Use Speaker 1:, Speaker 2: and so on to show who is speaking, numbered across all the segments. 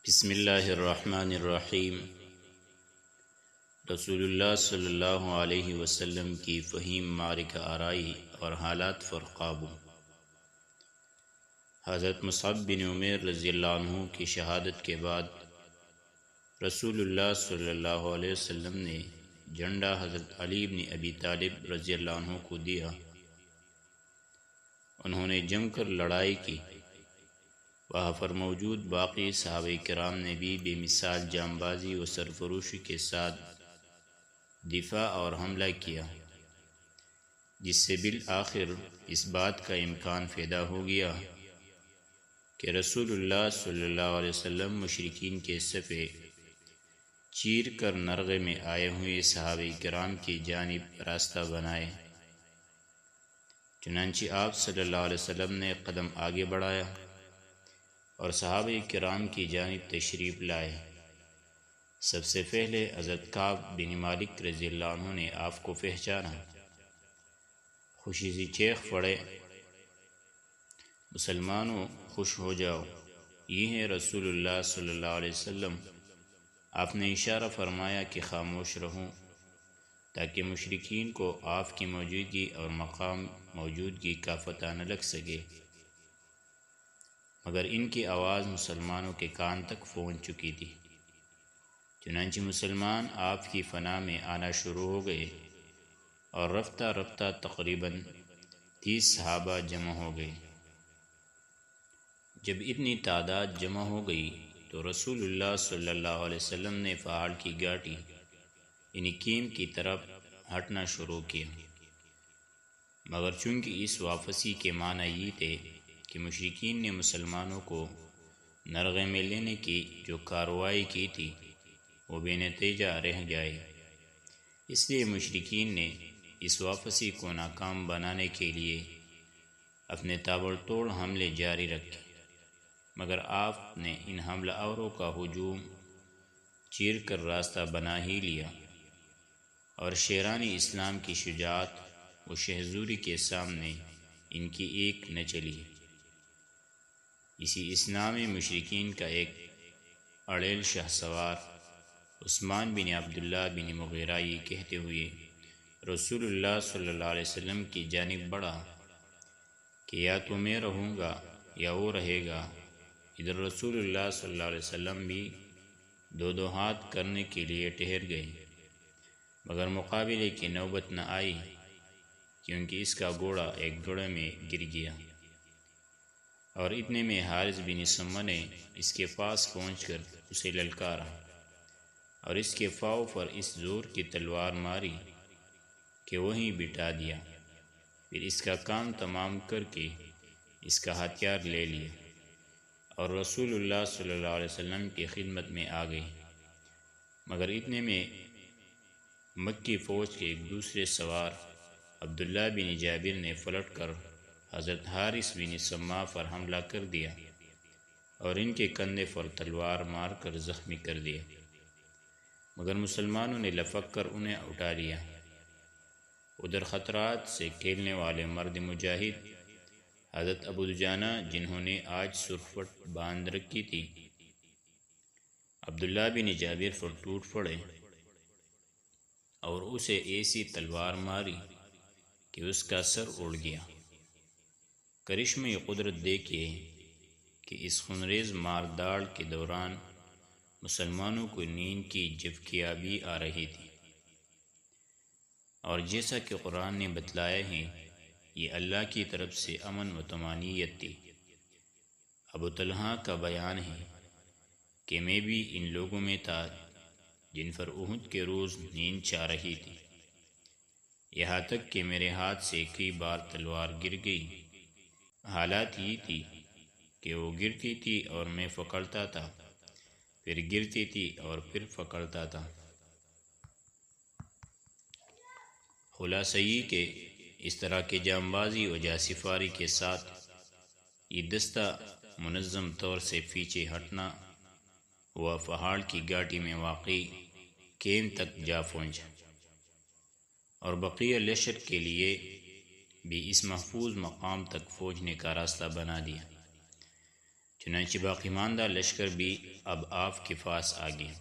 Speaker 1: بسم اللہ الرحمن الرحیم۔ رسول اللہ صلی اللہ علیہ وسلم کی فہیم معرکہ آرائی اور حالات پر قابو۔ حضرت مصعب بن عمیر رضی اللہ عنہ کی شہادت کے بعد رسول اللہ صلی اللہ علیہ وسلم نے جھنڈا حضرت علی بن ابی طالب رضی اللہ عنہ کو دیا۔ انہوں نے جم کر لڑائی کی۔ وہاں پر موجود باقی صحابہ کرام نے بھی بے مثال جانبازی و سرفروشی کے ساتھ دفاع اور حملہ کیا، جس سے بالآخر اس بات کا امکان پیدا ہو گیا کہ رسول اللہ صلی اللہ علیہ وسلم مشرکین کے صفے چیر کر نرغے میں آئے ہوئے صحابہ کرام کی جانب راستہ بنائے۔ چنانچہ آپ صلی اللہ علیہ وسلم نے قدم آگے بڑھایا اور صحابہ کرام کی جانب تشریف لائے۔ سب سے پہلے حضرت کعب بن مالک رضی اللہ عنہ نے آپ کو پہچانا، خوشی سے چیخ پڑے، مسلمانوں خوش ہو جاؤ، یہ ہے رسول اللہ صلی اللہ علیہ وسلم۔ آپ نے اشارہ فرمایا کہ خاموش رہوں تاکہ مشرکین کو آپ کی موجودگی اور مقام موجودگی کا پتہ نہ لگ سکے، مگر ان کی آواز مسلمانوں کے کان تک پہنچ چکی تھی۔ چنانچہ مسلمان آپ کی فنا میں آنا شروع ہو گئے اور رفتہ رفتہ تقریباً 30 صحابہ جمع ہو گئے۔ جب اتنی تعداد جمع ہو گئی تو رسول اللہ صلی اللہ علیہ وسلم نے پہاڑ کی گھاٹی یعنی کیم کی طرف ہٹنا شروع کیا، مگر چونکہ اس واپسی کے معنی یہ تھے کہ مشرکین نے مسلمانوں کو نرغے میں لینے کی جو کارروائی کی تھی وہ بے نتیجہ رہ جائے، اس لیے مشرکین نے اس واپسی کو ناکام بنانے کے لیے اپنے تابڑتوڑ حملے جاری رکھے، مگر آپ نے ان حملہ آوروں کا ہجوم چیر کر راستہ بنا ہی لیا اور شیران اسلام کی شجاعت و شہزوری کے سامنے ان کی ایک نہ چلی۔ اسی اثناء میں مشرکین کا ایک اڑیل شاہ سوار عثمان بن عبداللہ بن مغیرہ یہ کہتے ہوئے رسول اللہ صلی اللہ علیہ وسلم کی جانب بڑھا کہ یا تو میں رہوں گا یا وہ رہے گا۔ ادھر رسول اللہ صلی اللہ علیہ وسلم بھی دو ہاتھ کرنے کے لیے ٹھہر گئے، مگر مقابلے کی نوبت نہ آئی کیونکہ اس کا گھوڑا ایک گڑھے میں گر گیا، اور اتنے میں حارث بن سمہ نے اس کے پاس پہنچ کر اسے للکارا اور اس کے پاؤں پر اس زور کی تلوار ماری کہ وہیں بٹا دیا، پھر اس کا کام تمام کر کے اس کا ہتھیار لے لیا اور رسول اللہ صلی اللہ علیہ وسلم کی خدمت میں آ گئے، مگر اتنے میں مکی فوج کے ایک دوسرے سوار عبداللہ بن جابر نے پلٹ کر حضرت حارث بن سمہ پر حملہ کر دیا اور ان کے کندھے پر تلوار مار کر زخمی کر دیا، مگر مسلمانوں نے لپک کر انہیں اٹھا لیا۔ ادھر خطرات سے کھیلنے والے مرد مجاہد حضرت ابو دجانہ جنہوں نے آج سرخپٹ باندھ رکھی تھی، عبداللہ بن جابر پر ٹوٹ پڑے اور اسے ایسی تلوار ماری کہ اس کا سر اڑ گیا۔ کرشمۂ قدرت دیکھیے کہ اس خونریز مارداڑ کے دوران مسلمانوں کو نیند کی جھپکیاں بھی آ رہی تھی، اور جیسا کہ قرآن نے بتلایا ہے یہ اللہ کی طرف سے امن و طمانینت تھی۔ ابو طلحہ کا بیان ہے کہ میں بھی ان لوگوں میں تھا جن پر احد کے روز نیند چھا رہی تھی، یہاں تک کہ میرے ہاتھ سے کئی بار تلوار گر گئی۔ حالات یہ تھی کہ وہ گرتی تھی اور میں پکڑتا تھا، پھر گرتی تھی اور پھر پکڑتا تھا۔ خلاصہ یہ کہ اس طرح کے جانبازی و جاسفاری کے ساتھ یہ دستہ منظم طور سے پیچھے ہٹنا ہوا پہاڑ کی گھاٹی میں واقع کیم تک جا پہنچا، اور بقیہ لشکر کے لیے بھی اس محفوظ مقام تک پہنچنے کا راستہ بنا دیا۔ چنانچہ باقی ماندہ لشکر بھی اب آپ کے پاس آ گیا،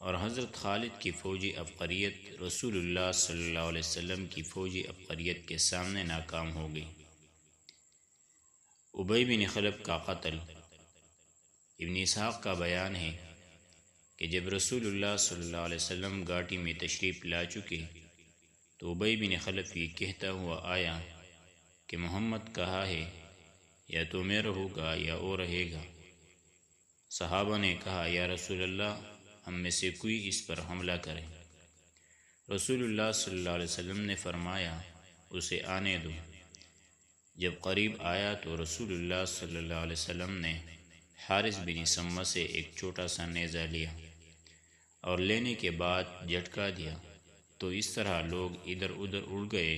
Speaker 1: اور حضرت خالد کی فوجی عبقریت رسول اللہ صلی اللہ علیہ وسلم کی فوجی عبقریت کے سامنے ناکام ہو گئی۔ ابی بن خلف کا قتل۔ ابن اسحاق کا بیان ہے کہ جب رسول اللہ صلی اللہ علیہ وسلم گھاٹی میں تشریف لا چکے تو ابی بن خلف یہ کہتا ہوا آیا کہ محمد کہا ہے یا تو میں رہوں گا یا وہ رہے گا۔ صحابہ نے کہا یا رسول اللہ، ہم میں سے کوئی اس پر حملہ کرے۔ رسول اللہ صلی اللہ علیہ وسلم نے فرمایا اسے آنے دو۔ جب قریب آیا تو رسول اللہ صلی اللہ علیہ وسلم نے حارث بن سمہ سے ایک چھوٹا سا نیزہ لیا اور لینے کے بعد جھٹکا دیا تو اس طرح لوگ ادھر ادھر اڑ گئے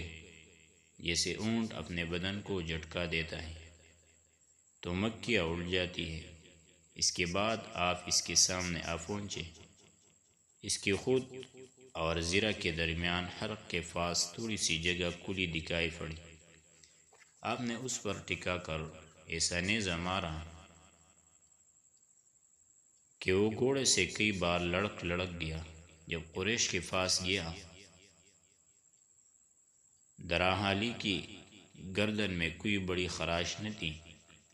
Speaker 1: جیسے اونٹ اپنے بدن کو جھٹکا دیتا ہے تو مکیاں اڑ جاتی ہے۔ اس کے بعد آپ اس کے سامنے آ پہنچے۔ اس کی خود اور زرہ کے درمیان حلق کے پاس تھوڑی سی جگہ کھلی دکھائی پڑی۔ آپ نے اس پر ٹکا کر ایسا نیزہ مارا کہ وہ گھوڑے سے کئی بار لڑک گیا۔ جب قریش کے پاس گیا، دراحالی کی گردن میں کوئی بڑی خراش نہ تھی،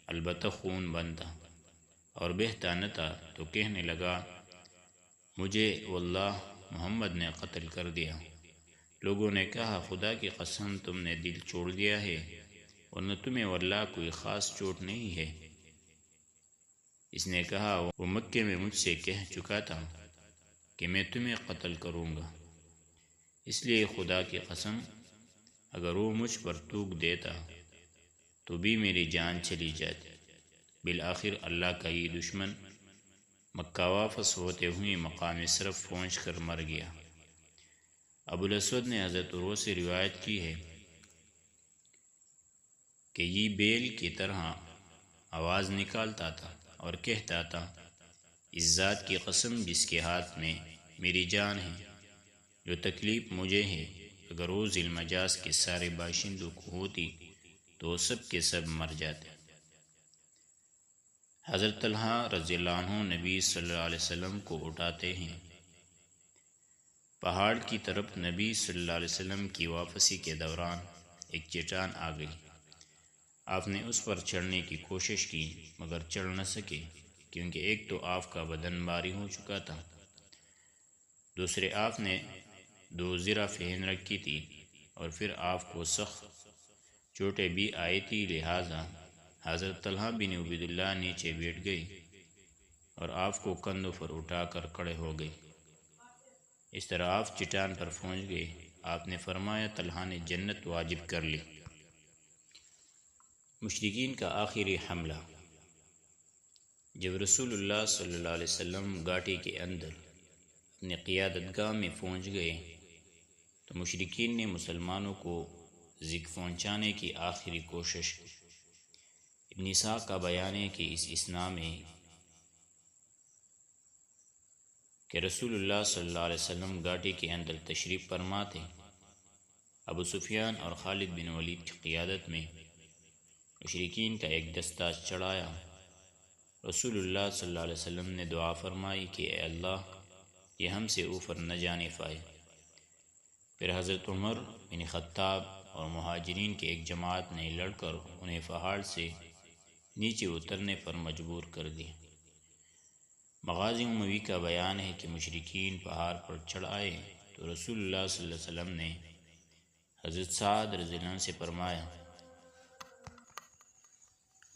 Speaker 1: البتہ خون بند تھا اور بہتا نہ تھا، تو کہنے لگا مجھے واللہ محمد نے قتل کر دیا۔ لوگوں نے کہا خدا کی قسم تم نے دل چھوڑ دیا ہے، ورنہ تمہیں واللہ کوئی خاص چوٹ نہیں ہے۔ اس نے کہا وہ مکے میں مجھ سے کہہ چکا تھا کہ میں تمہیں قتل کروں گا، اس لیے خدا کی قسم اگر وہ مجھ پر تھوک دیتا تو بھی میری جان چلی جاتی۔ بالآخر اللہ کا یہ دشمن مکہ واپس ہوتے ہوئے مقام صرف پہنچ کر مر گیا۔ ابو الاسود نے حضرت عروہ سے روایت کی ہے کہ یہ بیل کی طرح آواز نکالتا تھا اور کہتا تھا اس ذات کی قسم جس کے ہاتھ میں میری جان ہے، جو تکلیف مجھے ہے اگر وہ ذی المجاز کے سارے باشندوں کو ہوتی تو وہ سب کے سب مر جاتے۔ حضرت طلحہ رضی اللہ عنہ نبی صلی اللہ علیہ وسلم کو اٹھاتے ہیں۔ پہاڑ کی طرف نبی صلی اللہ علیہ وسلم کی واپسی کے دوران ایک چٹان آ گئی۔ آپ نے اس پر چڑھنے کی کوشش کی مگر چڑھ نہ سکے، کیونکہ ایک تو آپ کا بدن بھاری ہو چکا تھا، دوسرے آپ نے 2 زرہ پہن رکھی تھی، اور پھر آپ کو سخت چوٹیں بھی آئی تھی، لہذا حضرت طلحہ بن عبید اللہ نیچے بیٹھ گئی اور آپ کو کندھوں پر اٹھا کر کھڑے ہو گئے۔ اس طرح آپ چٹان پر پہنچ گئے۔ آپ نے فرمایا طلحہ نے جنت واجب کر لی۔ مشرکین کا آخری حملہ۔ جب رسول اللہ صلی اللہ علیہ وسلم گھاٹی کے اندر اپنی قیادت گاہ میں پہنچ گئے تو مشرکین نے مسلمانوں کو ذکر پہنچانے کی آخری کوشش کی۔ ابن اسحاق کا بیان ہے کہ اس اثناء میں کہ رسول اللہ صلی اللہ علیہ وسلم گھاٹی کے اندر تشریف فرما تھے۔ ابو سفیان اور خالد بن ولید کی قیادت میں مشرکین کا ایک دستہ چڑھایا۔ رسول اللہ صلی اللہ علیہ وسلم نے دعا فرمائی کہ اے اللہ یہ ہم سے اوپر نہ جانے پائے۔ پھر حضرت عمر بن خطاب اور مہاجرین کی ایک جماعت نے لڑ کر انہیں پہاڑ سے نیچے اترنے پر مجبور کر دیا۔ مغازی اموی کا بیان ہے کہ مشرکین پہاڑ پر چڑھ آئے تو رسول اللہ صلی اللہ علیہ وسلم نے حضرت سعد رضی اللہ عنہ سے فرمایا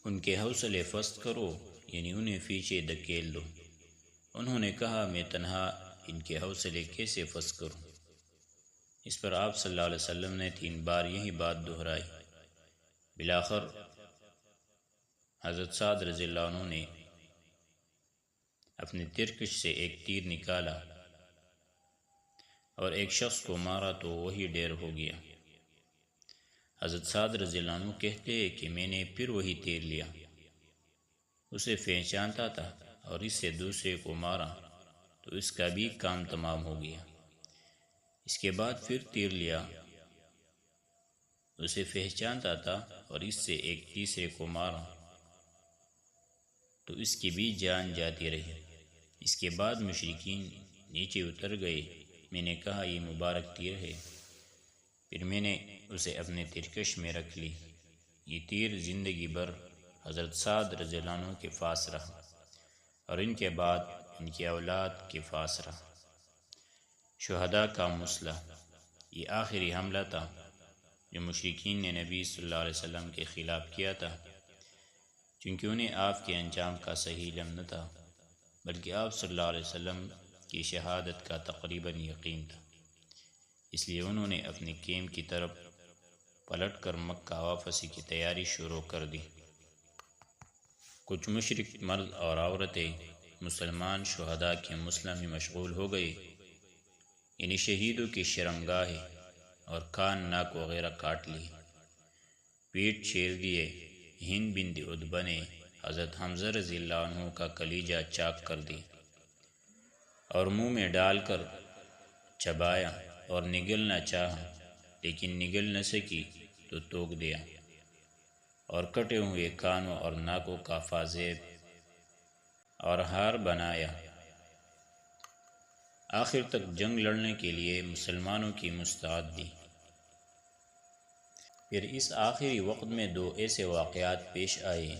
Speaker 1: ان کے حوصلے پست کرو، یعنی انہیں پیچھے دھکیل دو۔ انہوں نے کہا میں تنہا ان کے حوصلے کیسے پست کروں؟ اس پر آپ صلی اللہ علیہ وسلم نے 3 بار یہی بات دہرائی۔ بالآخر حضرت سعد رضی اللہ عنہ نے اپنے ترکش سے ایک تیر نکالا اور ایک شخص کو مارا تو وہی ڈیر ہو گیا۔ حضرت سعد رضی اللہ عنہ کہتے ہیں کہ میں نے پھر وہی تیر لیا، اسے پہچانتا تھا اور اس سے دوسرے کو مارا تو اس کا بھی کام تمام ہو گیا۔ اس کے بعد پھر تیر لیا، اسے پہچانتا تھا اور اس سے ایک تیسرے کو مارا تو اس کی بھی جان جاتی رہی۔ اس کے بعد مشرکین نیچے اتر گئے۔ میں نے کہا یہ مبارک تیر ہے، پھر میں نے اسے اپنے ترکش میں رکھ لی۔ یہ تیر زندگی بھر حضرت سعد رضی اللہ عنہ کے پاس رہا اور ان کے بعد ان کی اولاد کے پاس رہا۔ شہداء کا مسلح، یہ آخری حملہ تھا جو مشرکین نے نبی صلی اللہ علیہ وسلم کے خلاف کیا تھا، چونکہ انہیں آپ کے انجام کا صحیح علم نہ تھا، بلکہ آپ صلی اللہ علیہ وسلم کی شہادت کا تقریباً یقین تھا۔ اس لیے انہوں نے اپنے کیمپ کی طرف پلٹ کر مکہ واپسی کی تیاری شروع کر دی۔ کچھ مشرک مرد اور عورتیں مسلمان شہداء کے مسلح میں مشغول ہو گئے، یعنی شہیدوں کی شرمگاہیں اور کان ناک وغیرہ کاٹ لی، پیٹ چیر دیے۔ ہند بنت عتبہ نے حضرت حمزہ رضی اللہ عنہ کا کلیجہ چاک کر دی اور منہ میں ڈال کر چبایا اور نگلنا چاہا، لیکن نگل نہ سکی تو توک دیا اور کٹے ہوئے کانوں اور ناکوں کا پازیب اور ہار بنایا۔ آخر تک جنگ لڑنے کے لیے مسلمانوں کی مستعد دی۔ پھر اس آخری وقت میں دو ایسے واقعات پیش آئے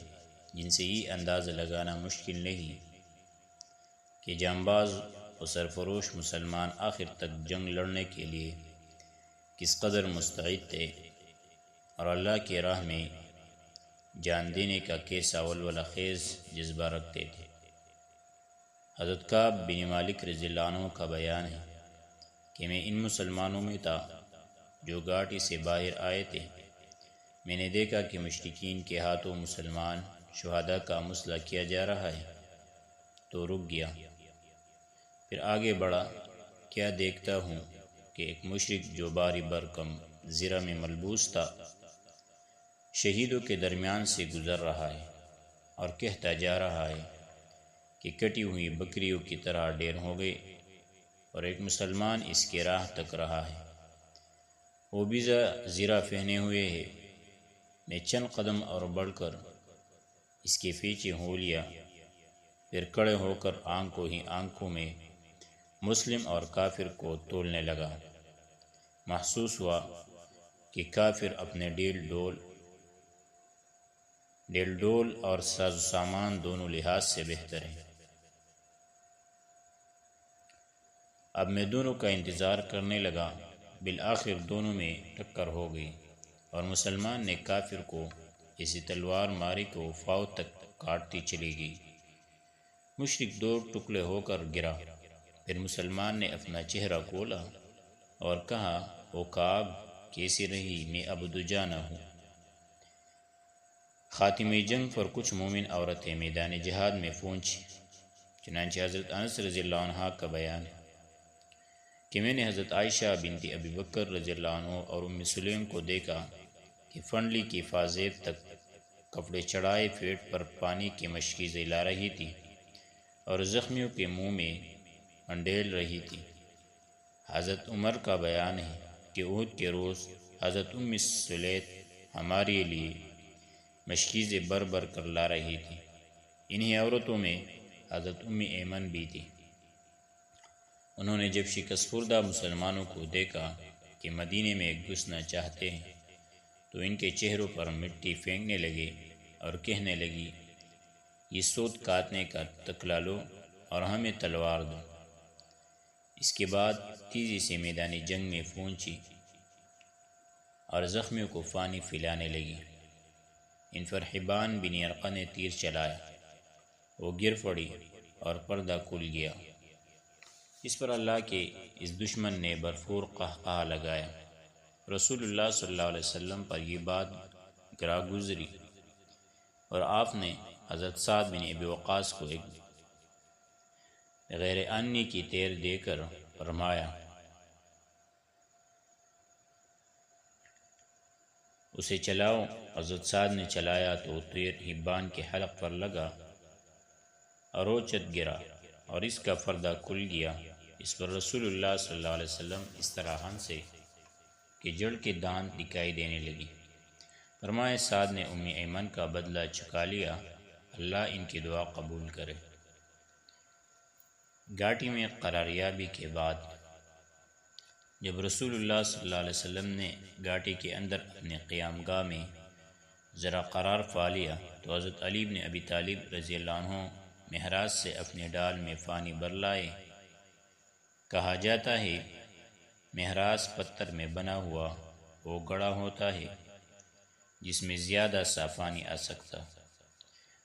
Speaker 1: جن سے یہ اندازہ لگانا مشکل نہیں کہ جانباز و سرفروش مسلمان آخر تک جنگ لڑنے کے لیے کس قدر مستعد تھے اور اللہ کی راہ میں جان دینے کا کیسا ولولہ خیز جذبہ رکھتے تھے۔ حضرت کعب بن مالک رضی اللہ عنہ کا بیان ہے کہ میں ان مسلمانوں میں تھا جو گھاٹی سے باہر آئے تھے۔ میں نے دیکھا کہ مشرکین کے ہاتھوں مسلمان شہداء کا مسلح کیا جا رہا ہے تو رک گیا، پھر آگے بڑھا۔ کیا دیکھتا ہوں کہ ایک مشرک جو بھاری بھرکم زرہ میں ملبوس تھا شہیدوں کے درمیان سے گزر رہا ہے اور کہتا جا رہا ہے کہ کٹی ہوئی بکریوں کی طرح ڈھیر ہو گئے، اور ایک مسلمان اس کے راہ تک رہا ہے، وہ بھی زرہ پہنے ہوئے ہے۔ میں چند قدم اور بڑھ کر اس کے پیچھے ہو لیا، پھر کھڑے ہو کر آنکھوں ہی آنکھوں میں مسلم اور کافر کو تولنے لگا۔ محسوس ہوا کہ کافر اپنے ڈیل ڈول اور ساز و سامان دونوں لحاظ سے بہتر ہے۔ اب میں دونوں کا انتظار کرنے لگا۔ بالآخر دونوں میں ٹکر ہو گئی اور مسلمان نے کافر کو ایسی تلوار ماری کہ وہ پاؤں تک کاٹتی چلی گئی۔ مشرک دو ٹکڑے ہو کر گرا۔ پھر مسلمان نے اپنا چہرہ کھولا اور کہا، او کعب، کیسی رہی؟ میں اب دجانہ ہوں۔ خاتمہ جنگ پر کچھ مومن عورتیں میدان جہاد میں پہنچی۔ چنانچہ حضرت انس رضی اللہ عنہ کا بیان ہے کہ میں نے حضرت عائشہ بنت ابی بکر رضی اللہ عنہ اور ام سلیم کو دیکھا کہ فنڈلی کی فازیب تک کپڑے چڑھائے پیٹ پر پانی کی مشکیزیں لا رہی تھی اور زخمیوں کے منہ میں انڈیل رہی تھی۔ حضرت عمر کا بیان ہے کہ احد کے روز حضرت ام سلیت ہمارے لیے مشکیزیں بھر بھر کر لا رہی تھی۔ انہی عورتوں میں حضرت ام ایمن بھی تھی۔ انہوں نے جب شکست خوردہ مسلمانوں کو دیکھا کہ مدینے میں گھسنا چاہتے ہیں تو ان کے چہروں پر مٹی پھینکنے لگے اور کہنے لگی، یہ سود کاٹنے کا تکلا لو اور ہمیں تلوار دو۔ اس کے بعد تیزی سے میدان جنگ میں پہنچی اور زخمیوں کو پانی پلانے لگی۔ ان پر حبان بن ارقہ نے تیر چلایا، وہ گر پڑی اور پردہ کھل گیا۔ اس پر اللہ کے اس دشمن نے بھرپور قہقہہ لگایا۔ رسول اللہ صلی اللہ علیہ وسلم پر یہ بات گراں گزری اور آپ نے حضرت سعد بن ابی وقاص کو ایک غیر انی کی تیر دے کر فرمایا، اسے چلاؤ۔ حضرت سعد نے چلایا تو وہ تیر حبان کے حلق پر لگا اور وہ چت گرا اور اس کا پردہ کھل گیا۔ اس پر رسول اللہ صلی اللہ علیہ وسلم اس طرح ہنسے کہ جڑ کے دانت دکھائی دینے لگی۔ فرمایا، سعد نے ام ایمن کا بدلہ چکا لیا، اللہ ان کی دعا قبول کرے۔ گھاٹی میں قراریابی کے بعد جب رسول اللہ صلی اللہ علیہ وسلم نے گھاٹی کے اندر اپنے قیام گاہ میں ذرا قرار پا لیا تو حضرت علی بن ابی طالب رضی اللہ عنہ محراث سے اپنے ڈال میں پانی بھر لائے۔ کہا جاتا ہے محراث پتھر میں بنا ہوا وہ گڑھا ہوتا ہے جس میں زیادہ سا پانی آ سکتا،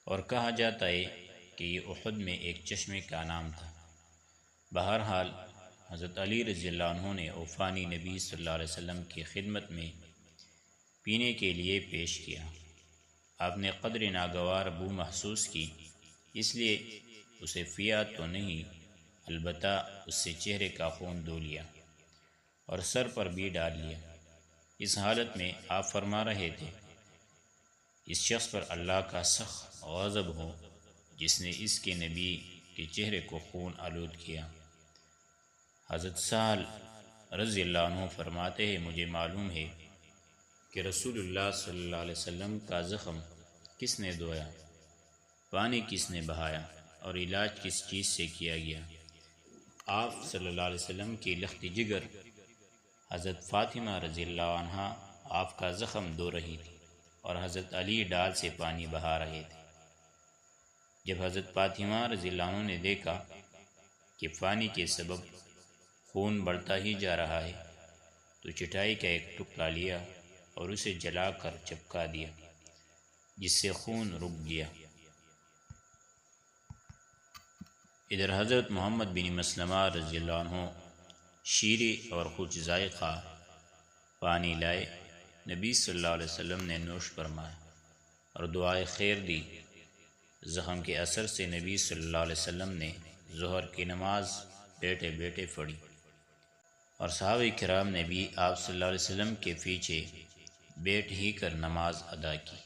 Speaker 1: اور کہا جاتا ہے کہ یہ احد میں ایک چشمے کا نام تھا۔ بہرحال حضرت علی رضی اللہ عنہ نے وہ پانی نبی صلی اللہ علیہ وسلم کی خدمت میں پینے کے لیے پیش کیا۔ آپ نے قدر ناگوار بو محسوس کی، اس لیے اسے پیا تو نہیں، البتہ اس سے چہرے کا خون دھو لیا اور سر پر بھی ڈال لیا۔ اس حالت میں آپ فرما رہے تھے، اس شخص پر اللہ کا سخت غضب ہو جس نے اس کے نبی کے چہرے کو خون آلود کیا۔ حضرت سہل رضی اللہ عنہ فرماتے ہیں، مجھے معلوم ہے کہ رسول اللہ صلی اللہ علیہ وسلم کا زخم کس نے دھویا، پانی کس نے بہایا اور علاج کس چیز سے کیا گیا۔ آپ صلی اللہ علیہ وسلم کی لخت جگر حضرت فاطمہ رضی اللہ عنہا آپ کا زخم دھو رہی تھی اور حضرت علی ڈال سے پانی بہا رہے تھے۔ جب حضرت فاطمہ رضی اللہ عنہ نے دیکھا کہ پانی کے سبب خون بڑھتا ہی جا رہا ہے تو چٹائی کا ایک ٹکڑا لیا اور اسے جلا کر چپکا دیا، جس سے خون رک گیا۔ ادھر حضرت محمد بن مسلمہ رضی اللہ عنہ شیریں اور کچھ ذائقہ پانی لائے، نبی صلی اللہ علیہ وسلم نے نوش فرمایا اور دعائے خیر دی۔ زخم کے اثر سے نبی صلی اللہ علیہ وسلم نے ظہر کی نماز بیٹھے بیٹھے پڑھی اور صحابہ کرام نے بھی آپ صلی اللہ علیہ وسلم کے پیچھے بیٹھ ہی کر نماز ادا کی۔